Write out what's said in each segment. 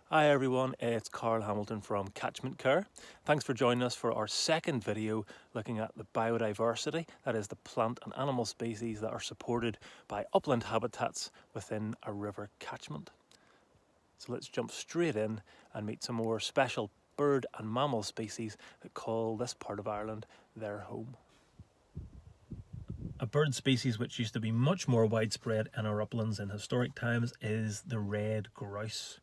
Hi everyone, it's Carl Hamilton from Catchment Care. Thanks for joining us for our second video looking at the biodiversity, that is the plant and animal species that are supported by upland habitats within a river catchment. So let's jump straight in and meet some more special bird and mammal species that call this part of Ireland their home. A bird species which used to be much more widespread in our uplands in historic times is the red grouse.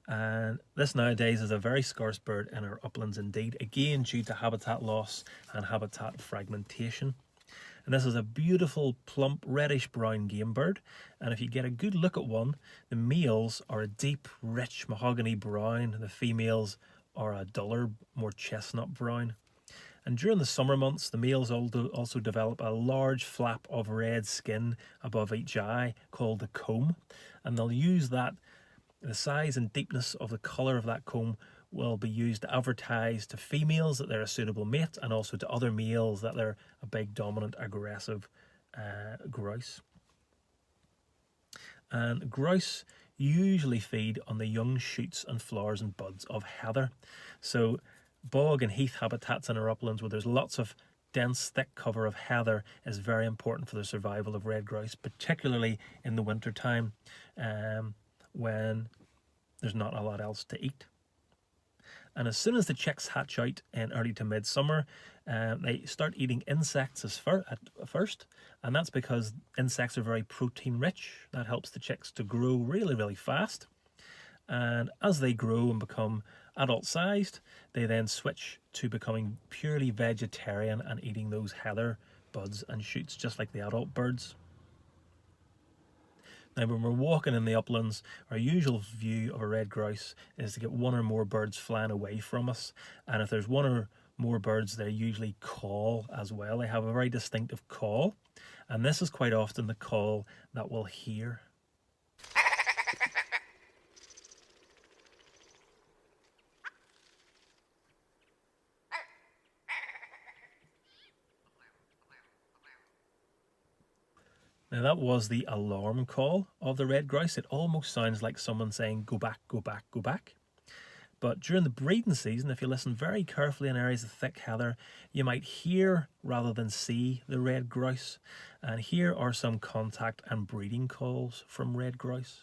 And this nowadays is a very scarce bird in our uplands indeed, again due to habitat loss and habitat fragmentation. And this is a beautiful, plump, reddish brown game bird. And if you get a good look at one, the males are a deep, rich mahogany brown. The females are a duller, more chestnut brown. And during the summer months, the males also develop a large flap of red skin above each eye called the comb. And they'll use that. The size and deepness of the colour of that comb will be used to advertise to females that they're a suitable mate, and also to other males that they're a big, dominant, aggressive grouse. And grouse usually feed on the young shoots and flowers and buds of heather. So bog and heath habitats in our uplands where there's lots of dense, thick cover of heather is very important for the survival of red grouse, particularly in the winter time. When there's not a lot else to eat. And as soon as the chicks hatch out in early to midsummer, they start eating insects at first, and that's because insects are very protein rich. That helps the chicks to grow really, really fast. And as they grow and become adult sized, they then switch to becoming purely vegetarian and eating those heather buds and shoots just like the adult birds. Now, when we're walking in the uplands, our usual view of a red grouse is to get one or more birds flying away from us. And if there's one or more birds, they usually call as well. They have a very distinctive call. And this is quite often the call that we'll hear. Now that was the alarm call of the red grouse. It almost sounds like someone saying, go back, go back, go back. But during the breeding season, if you listen very carefully in areas of thick heather, you might hear rather than see the red grouse. And here are some contact and breeding calls from red grouse.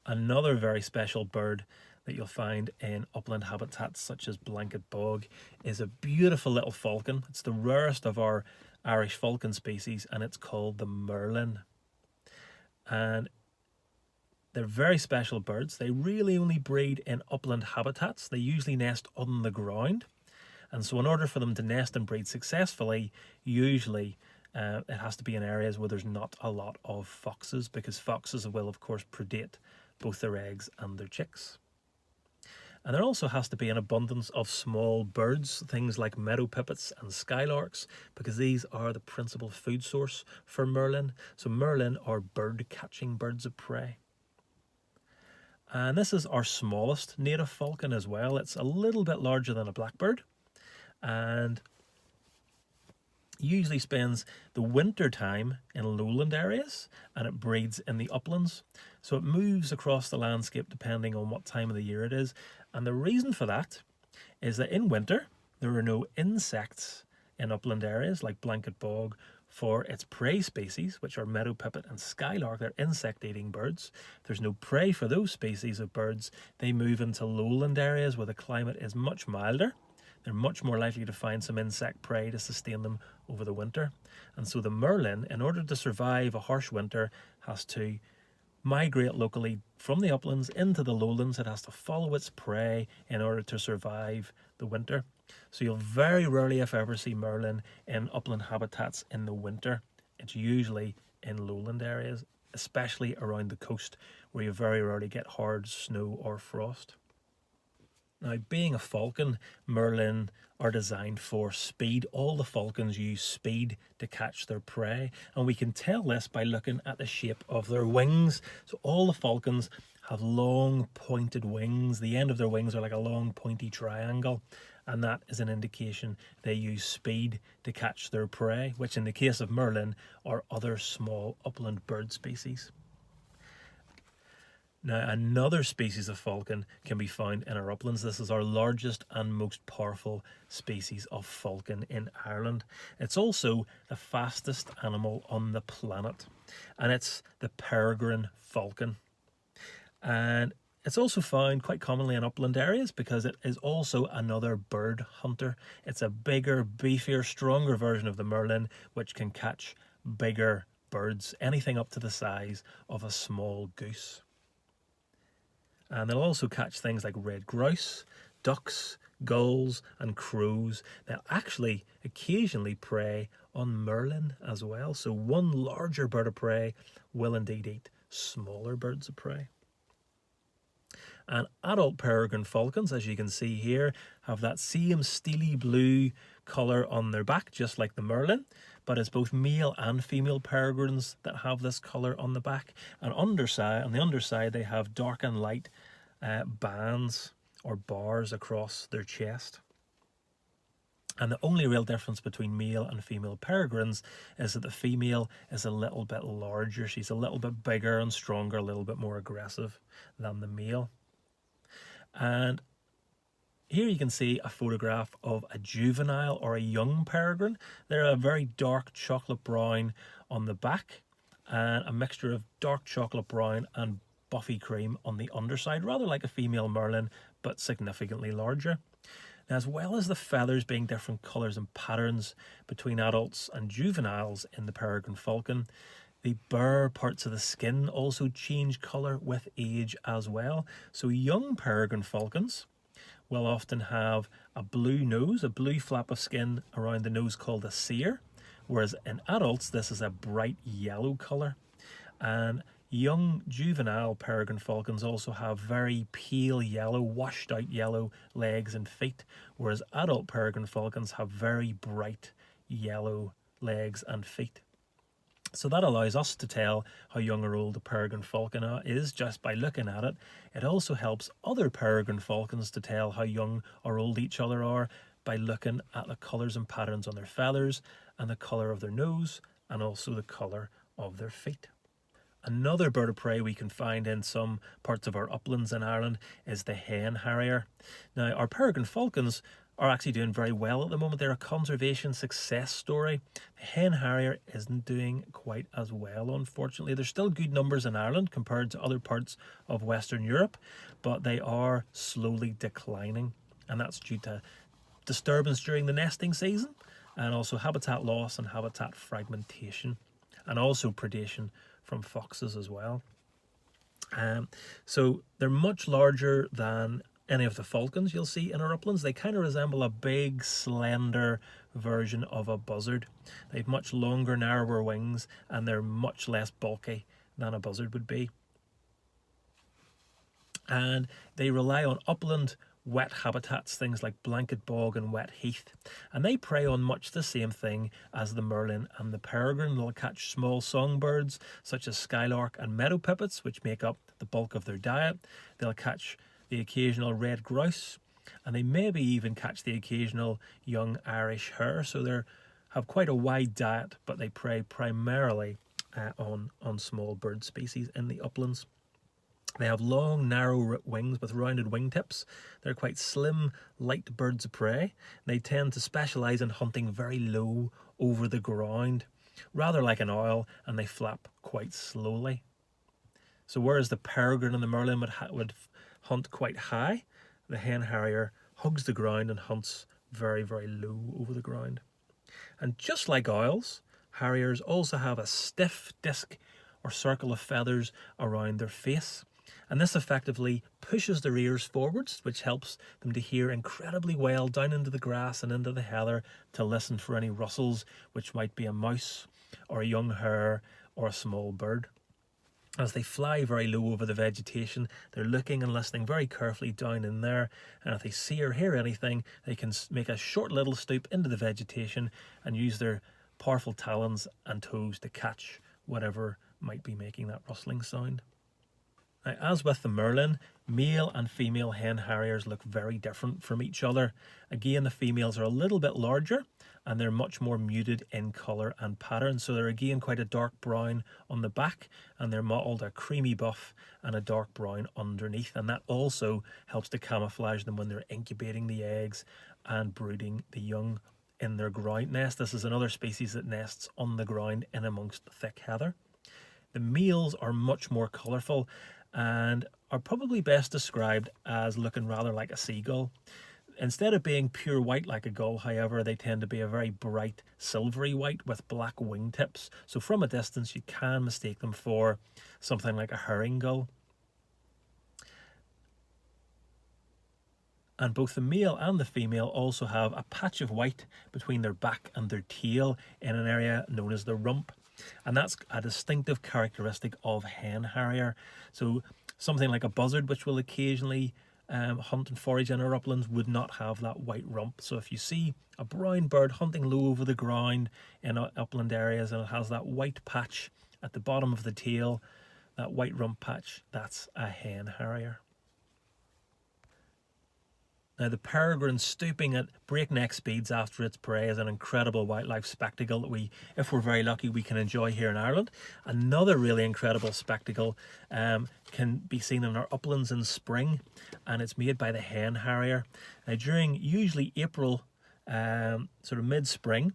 Another very special bird that you'll find in upland habitats such as Blanket Bog is a beautiful little falcon. It's the rarest of our Irish falcon species, and it's called the merlin. And they're very special birds. They really only breed in upland habitats. They usually nest on the ground. And so in order for them to nest and breed successfully, usually it has to be in areas where there's not a lot of foxes, because foxes will of course predate both their eggs and their chicks. And there also has to be an abundance of small birds, things like meadow pipits and skylarks, because these are the principal food source for merlin. So merlin are bird-catching birds of prey. And this is our smallest native falcon as well. It's a little bit larger than a blackbird, and usually spends the winter time in lowland areas, and it breeds in the uplands. So it moves across the landscape depending on what time of the year it is. And the reason for that is that in winter there are no insects in upland areas like Blanket Bog for its prey species, which are meadow pipit and skylark. They're insect-eating birds. There's no prey for those species of birds. They move into lowland areas where the climate is much milder. They're much more likely to find some insect prey to sustain them over the winter. And so the merlin, in order to survive a harsh winter, has to migrate locally from the uplands into the lowlands. It has to follow its prey in order to survive the winter. So you'll very rarely, if ever, see merlin in upland habitats in the winter. It's usually in lowland areas, especially around the coast, where you very rarely get hard snow or frost. Now, being a falcon, merlin are designed for speed. All the falcons use speed to catch their prey, and we can tell this by looking at the shape of their wings. So all the falcons have long pointed wings. The end of their wings are like a long pointy triangle, and that is an indication they use speed to catch their prey, which in the case of merlin are other small upland bird species. Now, another species of falcon can be found in our uplands. This is our largest and most powerful species of falcon in Ireland. It's also the fastest animal on the planet, and it's the peregrine falcon. And it's also found quite commonly in upland areas because it is also another bird hunter. It's a bigger, beefier, stronger version of the merlin, which can catch bigger birds, anything up to the size of a small goose. And they'll also catch things like red grouse, ducks, gulls and crows. They'll actually occasionally prey on merlin as well. So one larger bird of prey will indeed eat smaller birds of prey. And adult peregrine falcons, as you can see here, have that same steely blue colour on their back, just like the merlin. But it's both male and female peregrines that have this colour on the back. And on the underside, they have dark and light bands or bars across their chest. And the only real difference between male and female peregrines is that the female is a little bit larger. She's a little bit bigger and stronger, a little bit more aggressive than the male. And here you can see a photograph of a juvenile or a young peregrine. They're a very dark chocolate brown on the back and a mixture of dark chocolate brown and buffy cream on the underside, rather like a female merlin, but significantly larger. Now, as well as the feathers being different colours and patterns between adults and juveniles in the peregrine falcon, the bare parts of the skin also change colour with age as well. So young peregrine falcons will often have a blue nose, a blue flap of skin around the nose called a cere, whereas in adults this is a bright yellow colour. And young juvenile peregrine falcons also have very pale yellow, washed out yellow legs and feet, whereas adult peregrine falcons have very bright yellow legs and feet. So that allows us to tell how young or old a peregrine falcon is just by looking at it. It also helps other peregrine falcons to tell how young or old each other are by looking at the colours and patterns on their feathers and the colour of their nose and also the colour of their feet. Another bird of prey we can find in some parts of our uplands in Ireland is the hen harrier. Now, our peregrine falcons are actually doing very well at the moment. They're a conservation success story. The hen harrier isn't doing quite as well, unfortunately. There's still good numbers in Ireland compared to other parts of Western Europe, but they are slowly declining, and that's due to disturbance during the nesting season and also habitat loss and habitat fragmentation, and also predation from foxes as well. So they're much larger than any of the falcons you'll see in our uplands. They kind of resemble a big, slender version of a buzzard. They have much longer, narrower wings, and they're much less bulky than a buzzard would be. And they rely on upland wet habitats, things like blanket bog and wet heath, and they prey on much the same thing as the merlin and the peregrine. They'll catch small songbirds such as skylark and meadow pipits, which make up the bulk of their diet. They'll catch the occasional red grouse, and they maybe even catch the occasional young Irish hare. So they have quite a wide diet, but they prey primarily on small bird species in the uplands. They have long, narrow wings with rounded wingtips. They're quite slim, light birds of prey. They tend to specialise in hunting very low over the ground, rather like an owl, and they flap quite slowly. So whereas the peregrine and the merlin would hunt quite high, the hen harrier hugs the ground and hunts very, very low over the ground. And just like owls, harriers also have a stiff disc or circle of feathers around their face. And this effectively pushes their ears forwards, which helps them to hear incredibly well down into the grass and into the heather to listen for any rustles, which might be a mouse or a young hare or a small bird. As they fly very low over the vegetation, they're looking and listening very carefully down in there, and if they see or hear anything, they can make a short little stoop into the vegetation and use their powerful talons and toes to catch whatever might be making that rustling sound. Now, as with the Merlin, male and female hen harriers look very different from each other. Again, the females are a little bit larger and they're much more muted in colour and pattern. So they're again quite a dark brown on the back, and they're mottled a creamy buff and a dark brown underneath. And that also helps to camouflage them when they're incubating the eggs and brooding the young in their ground nest. This is another species that nests on the ground in amongst thick heather. The males are much more colourful and are probably best described as looking rather like a seagull. Instead of being pure white like a gull, however, they tend to be a very bright silvery white with black wingtips. So from a distance you can mistake them for something like a herring gull. And both the male and the female also have a patch of white between their back and their tail in an area known as the rump. And that's a distinctive characteristic of hen harrier. So something like a buzzard, which will occasionally hunt and forage in our uplands, would not have that white rump. So if you see a brown bird hunting low over the ground in upland areas and it has that white patch at the bottom of the tail, that white rump patch, that's a hen harrier. Now, the peregrine stooping at breakneck speeds after its prey is an incredible wildlife spectacle that we, if we're very lucky, we can enjoy here in Ireland. Another really incredible spectacle can be seen in our uplands in spring, and it's made by the hen harrier. Now, during usually April, sort of mid-spring,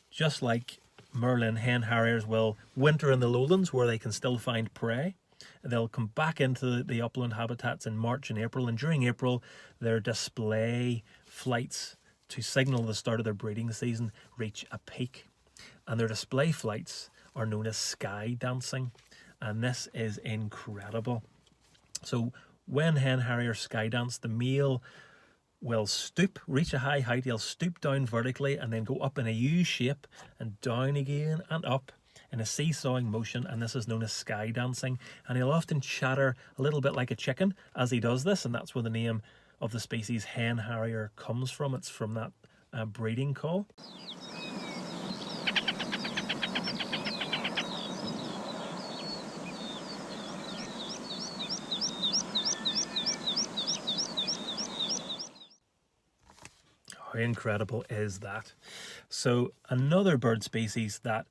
just like Merlin, hen harriers will winter in the lowlands where they can still find prey. They'll come back into the upland habitats in March and April, and during April their display flights to signal the start of their breeding season reach a peak, and their display flights are known as sky dancing, and this is incredible. So when hen harriers sky dance, the male will stoop, reach a high height, he'll stoop down vertically and then go up in a U shape and down again and up in a seesawing motion, and this is known as sky dancing. And he'll often chatter a little bit like a chicken as he does this, and that's where the name of the species hen harrier comes from. It's from that breeding call. How incredible is that? So another bird species that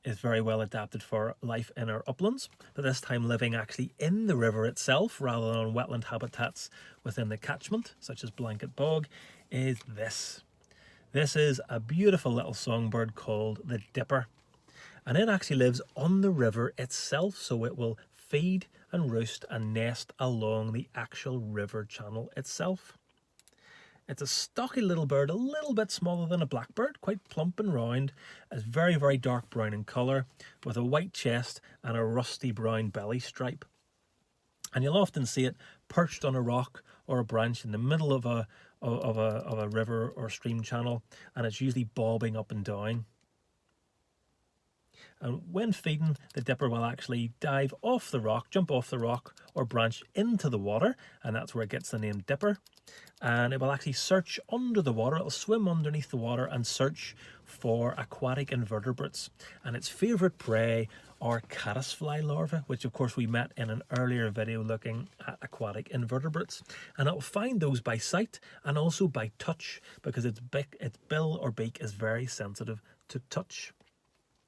is very well adapted for life in our uplands, but this time living actually in the river itself rather than on wetland habitats within the catchment, such as Blanket Bog, is this. This is a beautiful little songbird called the dipper, and it actually lives on the river itself, so it will feed and roost and nest along the actual river channel itself. It's a stocky little bird, a little bit smaller than a blackbird, quite plump and round. It's very, very dark brown in colour, with a white chest and a rusty brown belly stripe. And you'll often see it perched on a rock or a branch in the middle of a river or stream channel, and it's usually bobbing up and down. And when feeding, the dipper will actually dive off the rock, jump off the rock or branch into the water, and that's where it gets the name dipper. And it will actually search under the water. It'll swim underneath the water and search for aquatic invertebrates. And its favourite prey are caddisfly larvae, which of course we met in an earlier video looking at aquatic invertebrates. And it'll find those by sight and also by touch, because its bill or beak is very sensitive to touch.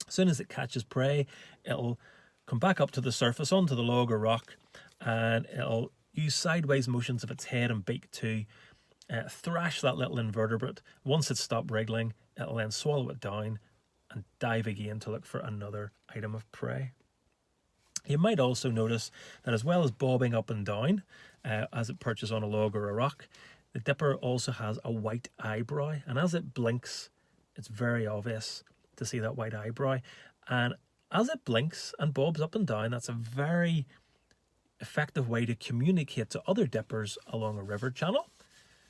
As soon as it catches prey, it'll come back up to the surface onto the log or rock, and it'll use sideways motions of its head and beak to thrash that little invertebrate. Once it's stopped wriggling, it'll then swallow it down and dive again to look for another item of prey. You might also notice that as well as bobbing up and down as it perches on a log or a rock, the dipper also has a white eyebrow, and as it blinks, it's very obvious to see that white eyebrow. And as it blinks and bobs up and down, that's a very effective way to communicate to other dippers along a river channel,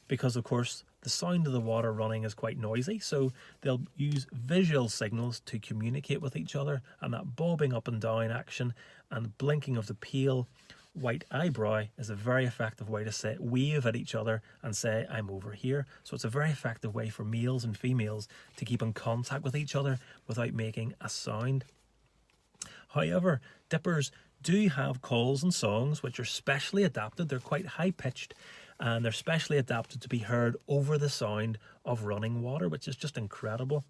because of course the sound of the water running is quite noisy, so they'll use visual signals to communicate with each other, and that bobbing up and down action and blinking of the pale white eyebrow is a very effective way to say wave at each other and say I'm over here. So it's a very effective way for males and females to keep in contact with each other without making a sound. However, dippers do have calls and songs which are specially adapted. They're quite high pitched and they're specially adapted to be heard over the sound of running water, which is just incredible.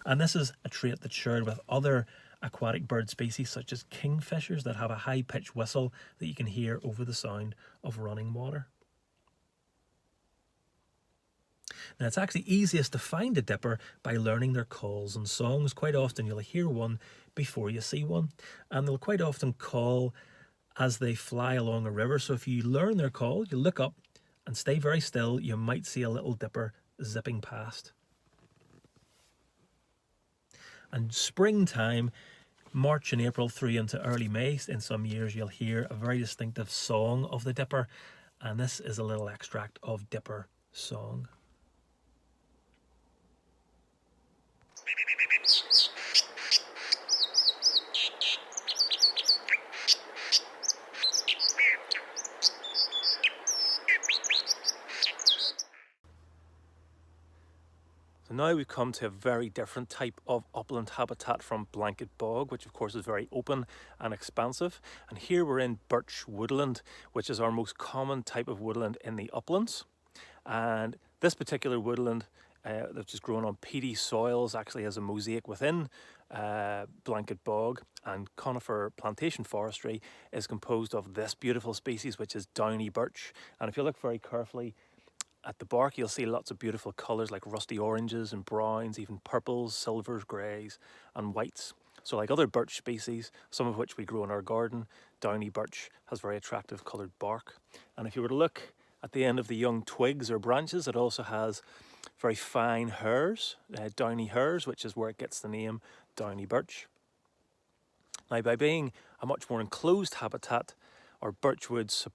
And this is a trait that's shared with other aquatic bird species such as kingfishers that have a high pitched whistle that you can hear over the sound of running water. Now, it's actually easiest to find a dipper by learning their calls and songs. Quite often you'll hear one before you see one, and they'll quite often call as they fly along a river. So if you learn their call, you look up and stay very still, you might see a little dipper zipping past. And springtime, March and April through into early May, in some years you'll hear a very distinctive song of the dipper, and this is a little extract of dipper song. So now we've come to a very different type of upland habitat from blanket bog, which of course is very open and expansive. And here we're in birch woodland, which is our most common type of woodland in the uplands. And this particular woodland, which is grown on peaty soils, actually has a mosaic within blanket bog, and conifer plantation forestry is composed of this beautiful species, which is downy birch. And if you look very carefully at the bark, you'll see lots of beautiful colours like rusty oranges and browns, even purples, silvers, greys and whites. So like other birch species, some of which we grow in our garden, downy birch has very attractive coloured bark. And if you were to look at the end of the young twigs or branches, it also has very fine hairs, downy hairs, which is where it gets the name downy birch. Now, by being a much more enclosed habitat, our birchwoods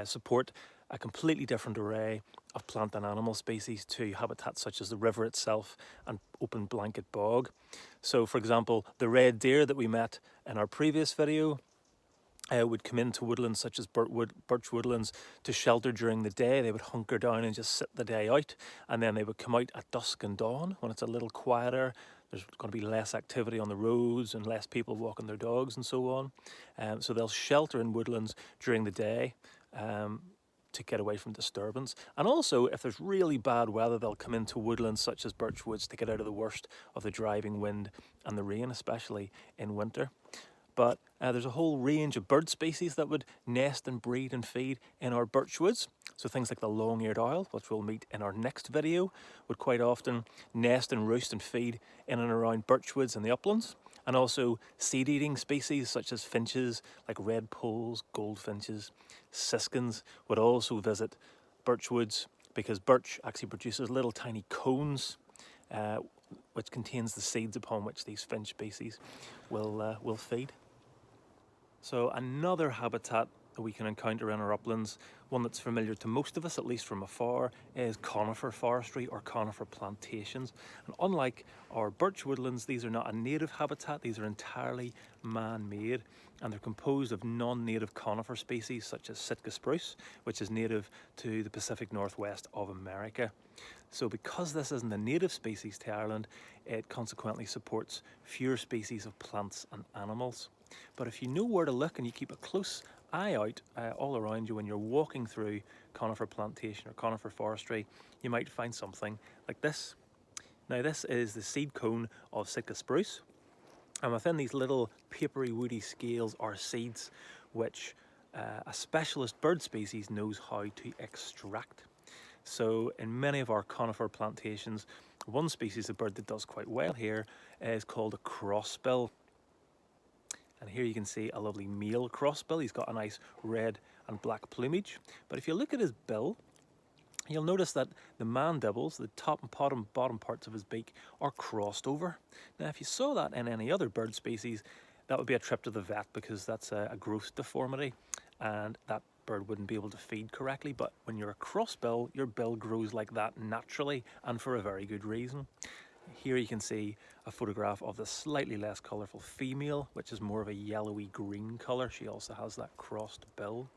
support a completely different array of plant and animal species to habitats such as the river itself and open blanket bog. So for example, the red deer that we met in our previous video would come into woodlands such as birch woodlands to shelter during the day. They would hunker down and just sit the day out, and then they would come out at dusk and dawn when it's a little quieter. There's going to be less activity on the roads and less people walking their dogs and so on. So they'll shelter in woodlands during the day to get away from disturbance. And also, if there's really bad weather, they'll come into woodlands such as birch woods to get out of the worst of the driving wind and the rain, especially in winter. But there's a whole range of bird species that would nest and breed and feed in our birch woods. So things like the long-eared owl, which we'll meet in our next video, would quite often nest and roost and feed in and around birch woods in the uplands. And also seed-eating species such as finches, like red poles, goldfinches, siskins, would also visit birch woods because birch actually produces little tiny cones which contains the seeds upon which these finch species will feed. So another habitat that we can encounter in our uplands, one that's familiar to most of us, at least from afar, is conifer forestry or conifer plantations. And unlike our birch woodlands, these are not a native habitat, these are entirely man-made, and they're composed of non-native conifer species such as Sitka spruce, which is native to the Pacific Northwest of America. So because this isn't a native species to Ireland, it consequently supports fewer species of plants and animals. But if you know where to look and you keep a close eye out all around you when you're walking through conifer plantation or conifer forestry, you might find something like this. Now this is the seed cone of Sitka spruce, and within these little papery woody scales are seeds which a specialist bird species knows how to extract. So in many of our conifer plantations, one species of bird that does quite well here is called a crossbill. And here you can see a lovely male crossbill. He's got a nice red and black plumage. But if you look at his bill, you'll notice that the mandibles, the top and bottom parts of his beak, are crossed over. Now, if you saw that in any other bird species, that would be a trip to the vet, because that's a gross deformity and that bird wouldn't be able to feed correctly. But when you're a crossbill, your bill grows like that naturally and for a very good reason. Here you can see a photograph of the slightly less colourful female, which is more of a yellowy green colour. She also has that crossed bill.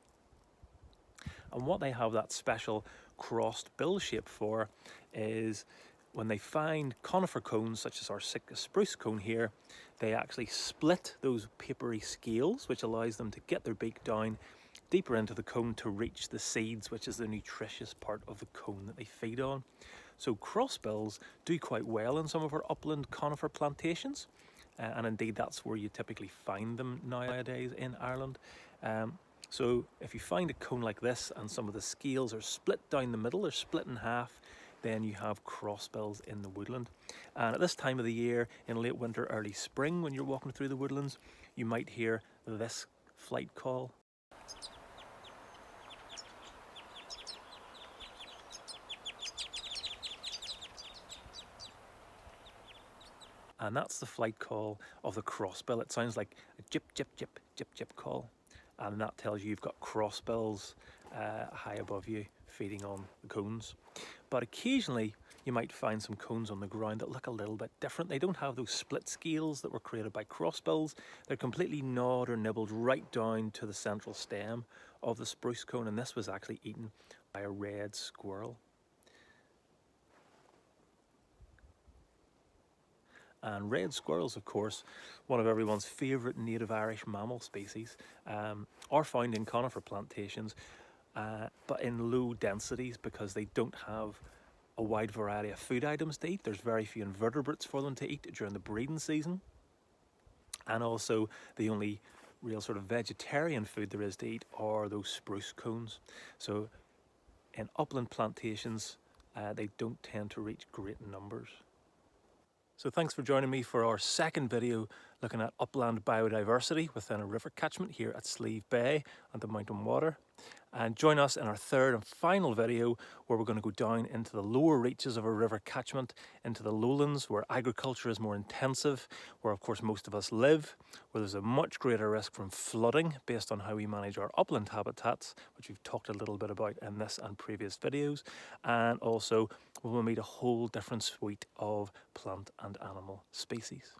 And what they have that special crossed bill shape for is when they find conifer cones, such as our Sitka spruce cone here, they actually split those papery scales, which allows them to get their beak down deeper into the cone to reach the seeds, which is the nutritious part of the cone that they feed on. So crossbills do quite well in some of our upland conifer plantations, and indeed that's where you typically find them nowadays in Ireland. So if you find a cone like this and some of the scales are split down the middle, they're split in half, then you have crossbills in the woodland. And at this time of the year, in late winter, early spring, when you're walking through the woodlands, you might hear this flight call. And that's the flight call of the crossbill. It sounds like a jip, jip, jip, jip, jip call. And that tells you you've got crossbills high above you feeding on the cones. But occasionally you might find some cones on the ground that look a little bit different. They don't have those split scales that were created by crossbills. They're completely gnawed or nibbled right down to the central stem of the spruce cone, and this was actually eaten by a red squirrel. And red squirrels, of course, one of everyone's favourite native Irish mammal species, are found in conifer plantations, but in low densities because they don't have a wide variety of food items to eat. There's very few invertebrates for them to eat during the breeding season. And also the only real sort of vegetarian food there is to eat are those spruce cones. So in upland plantations, they don't tend to reach great numbers. So thanks for joining me for our second video looking at upland biodiversity within a river catchment here at Slieve Bay and the Mountain Water. And join us in our third and final video where we're going to go down into the lower reaches of a river catchment, into the lowlands where agriculture is more intensive, where of course most of us live, where there's a much greater risk from flooding based on how we manage our upland habitats, which we've talked a little bit about in this and previous videos. And also we will meet a whole different suite of plant and animal species.